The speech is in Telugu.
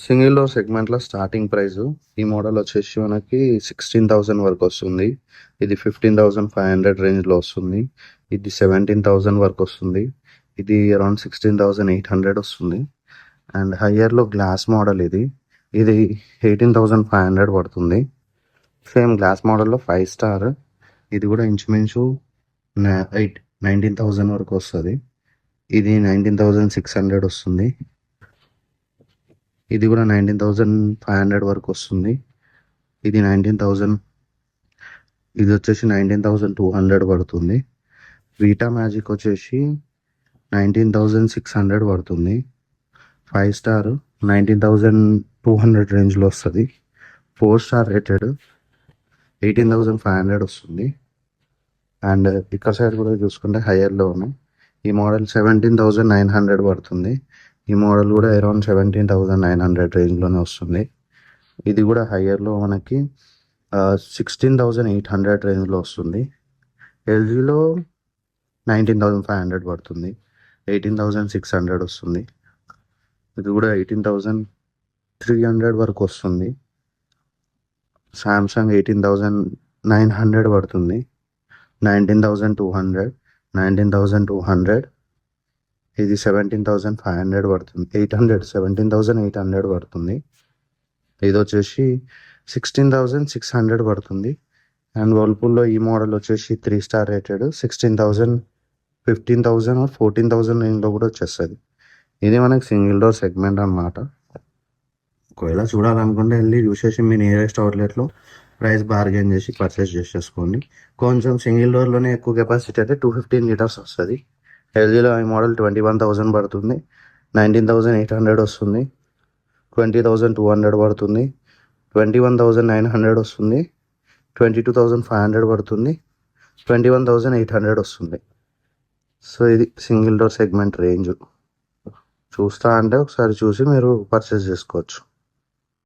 సింగిల్ డోర్ సెగ్మెంట్లో స్టార్టింగ్ ప్రైస్ ఈ మోడల్ వచ్చేసి మనకి 16,000 వరకు వస్తుంది. ఇది 15,500 రేంజ్లో వస్తుంది. ఇది 17,000 వరకు వస్తుంది. ఇది అరౌండ్ 16,800 వస్తుంది. అండ్ హయ్యర్లో గ్లాస్ మోడల్ ఇది 18,500 పడుతుంది. సేమ్ గ్లాస్ మోడల్లో 5 స్టార్ ఇది కూడా ఇంచుమించు 19,000 వరకు వస్తుంది. ఇది 19,600 వస్తుంది. ఇది కూడా 19,500 వరకు వస్తుంది. ఇది 19,000, ఇది వచ్చేసి 19,200 పడుతుంది. వీటా మ్యాజిక్ వచ్చేసి 19,600 పడుతుంది. 5 స్టార్ 19,200 రేంజ్లో వస్తుంది. 4 స్టార్ రేటెడ్ 18,500 వస్తుంది. అండ్ ఇక్కడ సైడ్ కూడా చూసుకుంటే హయ్యర్లో ఉన్నాయి. ఈ మోడల్ 17,900 పడుతుంది. ఈ మోడల్ కూడా అరౌండ్ 17,900 రేంజ్లోనే వస్తుంది. ఇది కూడా హయ్యర్లో మనకి 16,800 రేంజ్లో వస్తుంది. ఎల్జీలో 19,500 పడుతుంది. 18,600 వస్తుంది. ఇది కూడా 18,300 వరకు వస్తుంది. సామ్సంగ్ 18,900 పడుతుంది. 19,200, 19,200. ఇది 17,500 పడుతుంది. 17,800 పడుతుంది. ఇది వచ్చేసి 16,600 పడుతుంది. అండ్ వర్ల్పూల్లో ఈ మోడల్ వచ్చేసి 3 స్టార్ రేటెడ్ 16,000, 15,000 ఆర్ 14,000 రేంజ్లో కూడా వచ్చేస్తుంది. ఇది మనకి సింగిల్ డోర్ సెగ్మెంట్ అన్నమాట. ఒకవేళ చూడాలనుకుంటే వెళ్ళి చూసేసి మీ నియరెస్ట్ అవుట్లెట్లో ప్రైస్ బార్గెన్ చేసి పర్చేస్ చేసేసుకోండి. కొంచెం సింగిల్ డోర్లోనే ఎక్కువ కెపాసిటీ అయితే 215 లీటర్స్ వస్తుంది. ఎల్జీలో ఈ మోడల్ 21,000 పడుతుంది. 19,800 వస్తుంది. 20,200 పడుతుంది. 21,900 వస్తుంది. 22,500 పడుతుంది. 21,800 వస్తుంది. సో ఇది సింగిల్ డోర్ సెగ్మెంట్ రేంజ్. చూస్తా అంటే ఒకసారి చూసి మీరు పర్చేస్ చేసుకోవచ్చు.